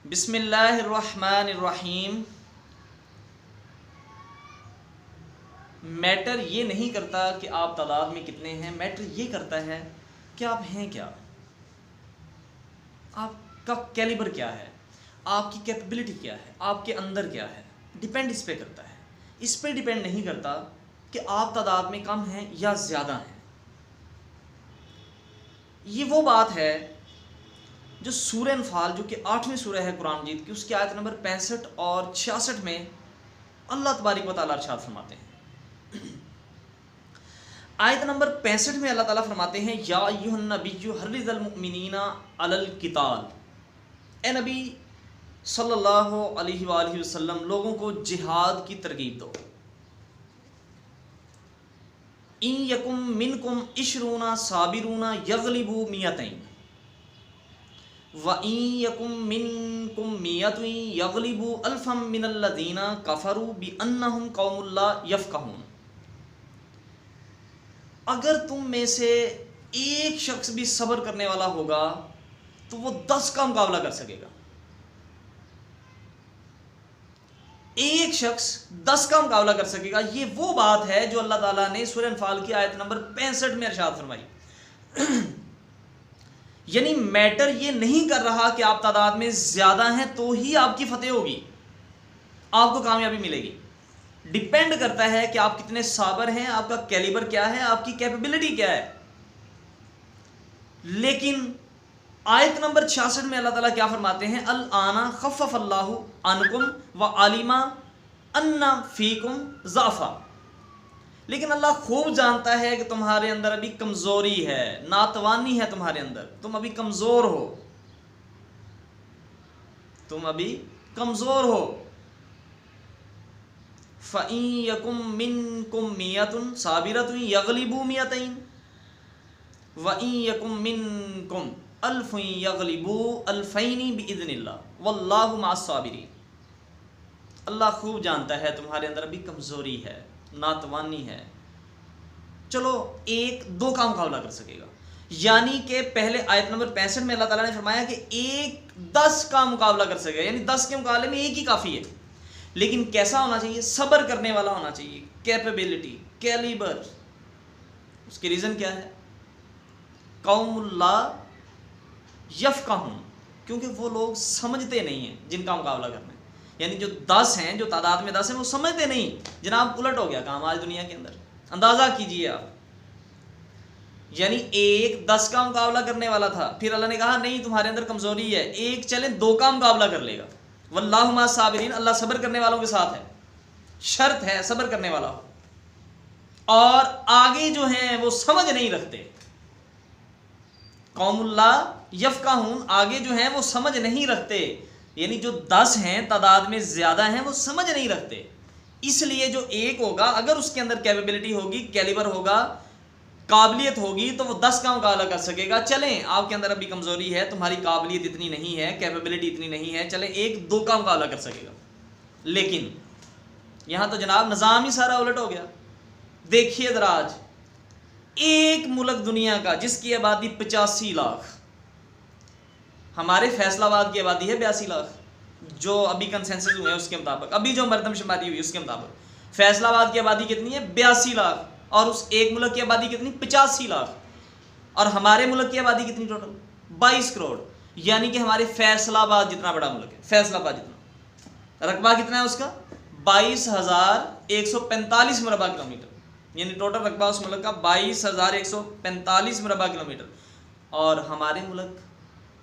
बिस्मिल्लाहिर्रहमानिर्रहीम। मैटर ये नहीं करता कि आप तादाद में कितने हैं, मैटर ये करता है कि आप हैं क्या, आपका कैलिबर क्या है, आपकी कैपेबिलिटी क्या है, आपके अंदर क्या है। डिपेंड इस पे करता है, इस पे डिपेंड नहीं करता कि आप तादाद में कम हैं या ज़्यादा हैं। ये वो बात है जो सूरह अनफाल, जो कि 8वीं सूरह है कुरान मजीद की, उसकी आयत नंबर 65 और 66 में अल्लाह तबारक व तआला इरशाद फरमाते हैं। आयत नंबर 65 में अल्लाह ताला फरमाते हैं, या अय्युहन नबिय्यु हर्रिज़ल मुमिनीना अलल क़िताल। ए नबी सल्लल्लाहु अलैहि वसल्लम, लोगों को जिहाद की तरगीब दो। इन यकुम मिनकुम इशरूना साबिरूना यगलिबू मियतैन व इन यकुम मिनकुम मियतुन यगलिबू अल्फम मिनल्लज़ीना कफरू बिअन्नहुम कौमुन ला यफ़क़हून। अगर तुम में से एक शख्स भी सब्र करने वाला होगा तो वो 10 का मुकाबला कर सकेगा। एक शख्स 10 का मुकाबला कर सकेगा। ये वो बात है जो अल्लाह ताला ने सूरह अनफाल की आयत नंबर 65 में इरशाद फरमाई। यानी मैटर ये नहीं कर रहा कि आप तादाद में ज्यादा हैं तो ही आपकी फतेह होगी, आपको कामयाबी मिलेगी। डिपेंड करता है कि आप कितने साबर हैं, आपका कैलिबर क्या है, आपकी कैपेबिलिटी क्या है। लेकिन आयत नंबर 66 में अल्लाह ताला क्या फरमाते हैं, अल आना खफ़फ़ल्लाहु अनकुम व आलिमा अन्ना फ़ीकुम ज़ाफ़ा। लेकिन अल्लाह खूब जानता है कि तुम्हारे अंदर अभी कमज़ोरी है, नातवानी है तुम्हारे अंदर, तुम अभी कमज़ोर हो, तुम अभी कमज़ोर हो। फ़इन यकुम मिनकुम मियतुन साबिरतुन यगलिबू मियतैन व इन यकुम मिनकुम अल्फुन यगलिबू अल्फैनी बिइज़्निल्लाह वल्लाहु मअस साबिरीन। अल्लाह खूब जानता है तुम्हारे अंदर अभी कमज़ोरी है, नातवानी है। चलो एक 2 का मुकाबला कर सकेगा। यानी कि पहले आयत नंबर 65 में अल्लाह ताला ने फरमाया कि एक 10 का मुकाबला कर सकेगा, यानी 10 के मुकाबले में एक ही काफ़ी है। लेकिन कैसा होना चाहिए, सब्र करने वाला होना चाहिए, कैपेबिलिटी, कैलिबर। उसकी रीज़न क्या है, कौमुन ला यफ़क़हून, क्योंकि वो लोग समझते नहीं हैं जिनका मुकाबला करना है। यानी जो 10 हैं, जो तादाद में 10 हैं, वो समझते नहीं। जनाब उलट हो गया काम आज दुनिया के अंदर, अंदाज़ा कीजिए आप। यानी एक 10 का मुकाबला करने वाला था, फिर अल्लाह ने कहा नहीं तुम्हारे अंदर कमज़ोरी है, एक चले 2 का मुकाबला कर लेगा। वल्लाहु मअस साबिरीन, अल्लाह सब्र करने वालों के साथ है। शर्त है सब्र करने वाला हो। और आगे जो हैं वो समझ नहीं रखते, कौमुन ला यफ़क़हून, आगे जो हैं वो समझ नहीं रखते। यानी जो 10 हैं तादाद में ज़्यादा हैं वो समझ नहीं रखते। इसलिए जो एक होगा, अगर उसके अंदर कैपेबिलिटी होगी, कैलिबर होगा, काबिलियत होगी, तो वो 10 का मुकाबला कर सकेगा। चलें आपके अंदर अभी कमज़ोरी है, तुम्हारी काबिलियत इतनी नहीं है, कैपेबिलिटी इतनी नहीं है, चलें एक 2 का मुकाबला कर सकेगा। लेकिन यहाँ तो जनाब निज़ाम ही सारा उलट हो गया। देखिए ज़रा, आज एक मुल्क दुनिया का जिसकी आबादी 85 लाख, हमारे फैसलाबाद की आबादी है 82 लाख, जो अभी कंसेंसस हुए हैं उसके मुताबिक, अभी जो मरदमशुमारी हुई उसके मुताबिक फैसलाबाद की आबादी कितनी है, 82 लाख। और उस एक मुल्क की आबादी कितनी, 85 लाख। और हमारे मुल्क की आबादी कितनी टोटल, 22 करोड़। यानी कि हमारे फैसलाबाद जितना बड़ा मुल्क है, फैसलाबाद जितना, रकबा कितना है उसका, 22,145 मुरबा किलोमीटर। यानी टोटल रकबा उस मुल्क का 22,145 मुरबा किलोमीटर। और हमारे मुल्क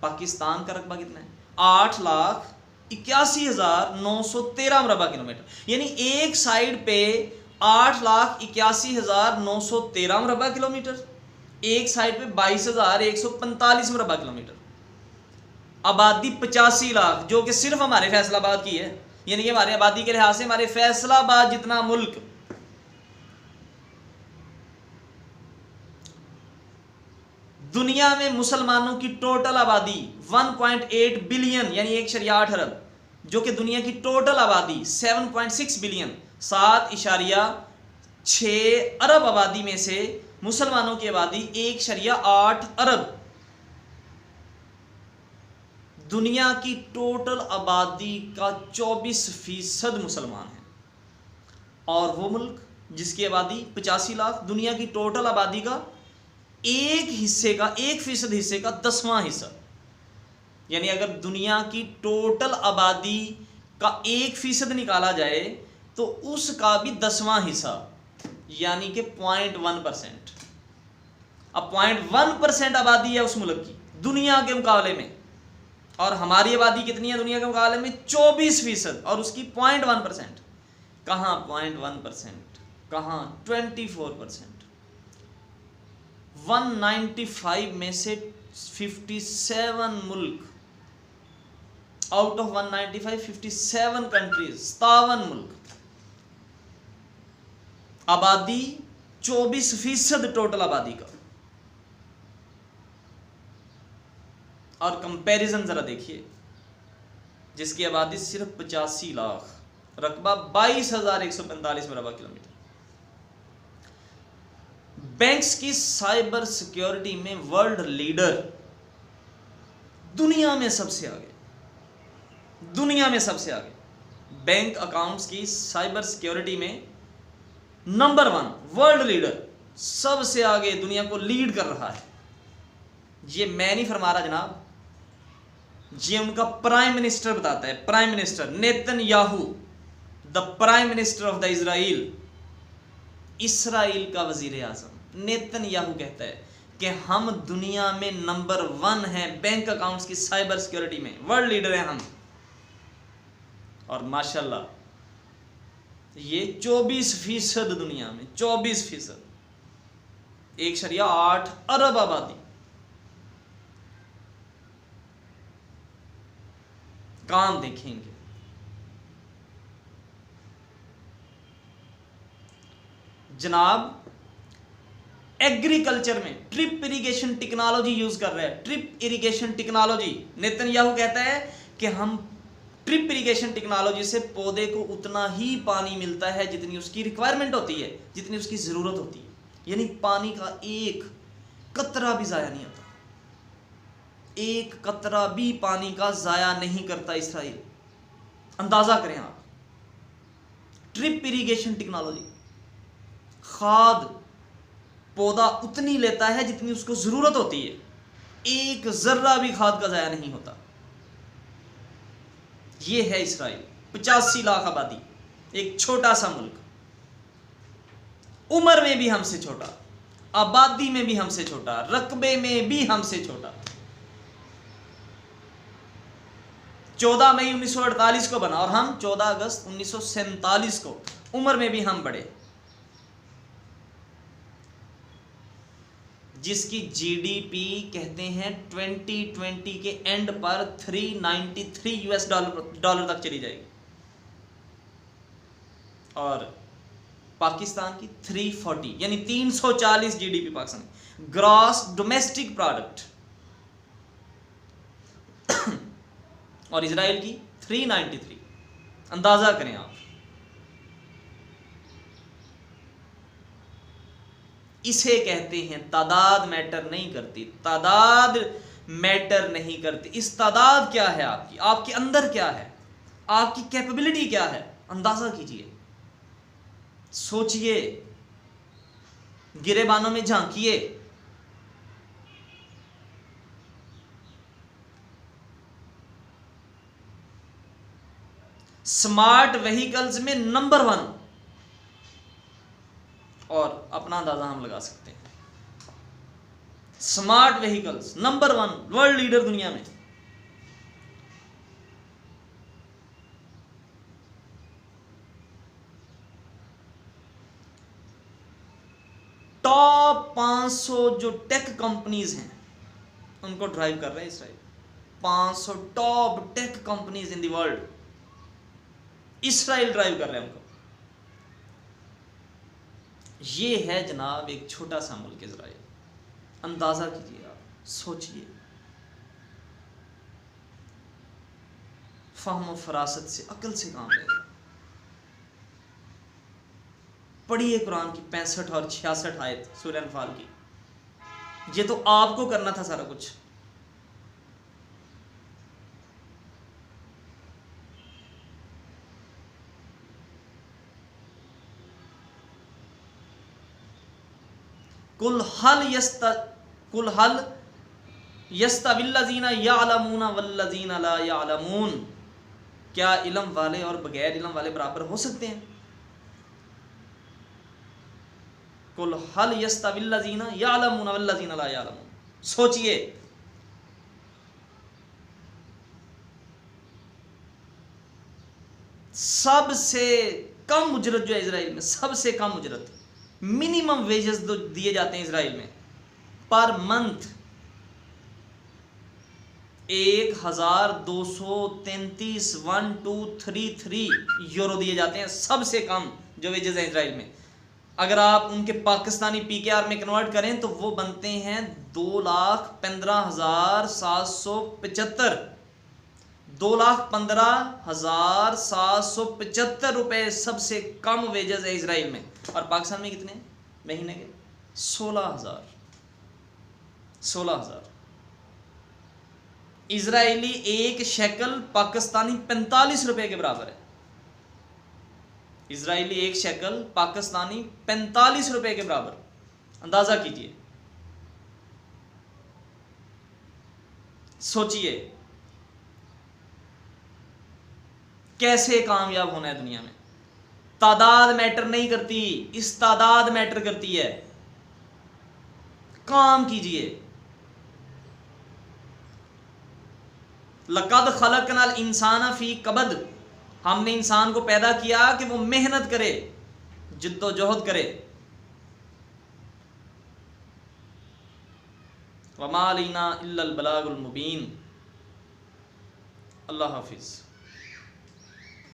पाकिस्तान का रकबा कितना है, 8,81,913 मुरबा किलोमीटर। यानी एक साइड पे 8,81,913 मुरबा किलोमीटर, एक साइड पे 22,145 मुरबा किलोमीटर। आबादी 85 लाख, जो कि सिर्फ हमारे फैसलाबाद की है। यानी कि हमारे आबादी के लिहाज से हमारे फैसलाबाद जितना मुल्क, दुनिया में मुसलमानों की टोटल आबादी 1.8 बिलियन, यानी 1.8 अरब, जो कि दुनिया की टोटल आबादी 7.6 बिलियन, 7.6 अरब आबादी में से मुसलमानों की आबादी 1.8 अरब। दुनिया की टोटल आबादी का 24% मुसलमान है, और वो मुल्क जिसकी आबादी 85 लाख, दुनिया की टोटल आबादी का 1% हिस्से का 10वां हिस्सा। यानी अगर दुनिया की टोटल आबादी का 1% निकाला जाए तो उसका भी 10वां हिस्सा, यानी कि 0.1%। अब 0.1% आबादी है उस मुल्क की दुनिया के मुकाबले में, और हमारी आबादी कितनी है दुनिया के मुकाबले में? 24%, और उसकी 0.1%। कहाँ 0.1%, कहाँ 24%। 195 में से 57 मुल्क, आउट ऑफ 195 57 कंट्रीज, 57 मुल्क, आबादी 24% टोटल आबादी का। और कंपैरिजन जरा देखिए, जिसकी आबादी सिर्फ 85 लाख, रकबा 22,145 वर्ग किलोमीटर। बैंक्स की साइबर सिक्योरिटी में वर्ल्ड लीडर, दुनिया में सबसे आगे, दुनिया में सबसे आगे। बैंक अकाउंट्स की साइबर सिक्योरिटी में नंबर 1 वर्ल्ड लीडर, सबसे आगे दुनिया को लीड कर रहा है। ये मैं नहीं फरमा रहा जनाब, ये उनका प्राइम मिनिस्टर बताता है। Prime minister Netanyahu, the prime minister of the Israel, Israel का वजीर आजम नेतन्याहू कहता है कि हम दुनिया में नंबर 1 हैं बैंक अकाउंट्स की साइबर सिक्योरिटी में, वर्ल्ड लीडर हैं हम। और माशाल्लाह ये 24% दुनिया में, 24%, 1.8 अरब आबादी। काम देखेंगे, जनाब एग्रीकल्चर में ट्रिप इरिगेशन टेक्नोलॉजी यूज कर रहे हैं। ट्रिप इरिगेशन टेक्नोलॉजी, नेतन्याहू कहता है कि हम ट्रिप इरिगेशन टेक्नोलॉजी से पौधे को उतना ही पानी मिलता है जितनी उसकी रिक्वायरमेंट होती है, जितनी उसकी जरूरत होती है। यानी पानी का एक कतरा भी जाया नहीं होता, एक कतरा भी पानी का जाया नहीं करता इसराइल। अंदाजा करें आप, ट्रिप इरिगेशन टेक्नोलॉजी, खाद पौधा उतनी लेता है जितनी उसको जरूरत होती है, एक जर्रा भी खाद का जाया नहीं होता। ये है इसराइल, 85 लाख आबादी, एक छोटा सा मुल्क, उम्र में भी हमसे छोटा, आबादी में भी हमसे छोटा, रकबे में भी हमसे छोटा। 14 मई 1948 को बना और हम 14 अगस्त 1947 को, उम्र में भी हम बड़े। जिसकी जीडीपी कहते हैं 2020 के एंड पर 393 US डॉलर तक चली जाएगी, और पाकिस्तान की 340 यानी 340 GDP Pakistan gross domestic product, और इजराइल की 393। अंदाजा करें आप, इसे कहते हैं तादाद मैटर नहीं करती, तादाद मैटर नहीं करती। इस तादाद क्या है आपकी, आपके अंदर क्या है, आपकी कैपेबिलिटी क्या है, अंदाजा कीजिए, सोचिए, गिरेबानों में झांकिए। स्मार्ट व्हीकल्स में नंबर 1, और अपना अंदाजा हम लगा सकते हैं, smart vehicles number 1, world leader दुनिया में। टॉप 500 जो टेक कंपनीज हैं उनको ड्राइव कर रहे हैं Israel. 500 top tech companies in the world Israel drive कर रहे हैं उनको। ये है जनाब एक छोटा सा मुल्क इजराइल। अंदाजा कीजिए आप, सोचिए, फहम फरासत से, अकल से काम लेगा। पढ़िए कुरान की 65 और 66 आयत सूरह अनफाल की। ये तो आपको करना था सारा कुछ। कुल हल यस्तविल्लज़ीना यअलमून वल्लज़ीना ला यअलमून, क्या इल्म वाले और बगैर इल्म वाले बराबर हो सकते हैं? कुल हल यस्तविल्लज़ीना यअलमून वल्लज़ीना ला यअलमून। सोचिए, सबसे कम उजरत जो है इजराइल में, सबसे कम उजरत, मिनिमम वेजेस दिए जाते हैं इजराइल में पर मंथ 1233 यूरो दिए जाते हैं, सबसे कम जो वेजेस हैं इजराइल में। अगर आप उनके पाकिस्तानी PKR में कन्वर्ट करें तो वो बनते हैं 2,15,775 2,15,775 रुपए सबसे कम वेजेस है इजराइल में। और पाकिस्तान में कितने महीने के? 16,000। इजरायली एक शेकल पाकिस्तानी 45 रुपए के बराबर है। इजरायली एक शेकल पाकिस्तानी 45 रुपए के बराबर। अंदाजा कीजिए, सोचिए कैसे कामयाब होना है दुनिया में। तादाद मैटर नहीं करती, इस तादाद मैटर करती है। काम कीजिए। लक़द खलक़नल इंसाना फी कबद, हमने इंसान को पैदा किया कि वो मेहनत करे, जिद्दोजहद करे। वमा अलैना इल्लल बलागुल मुबीन। अल्लाह हाफिज़।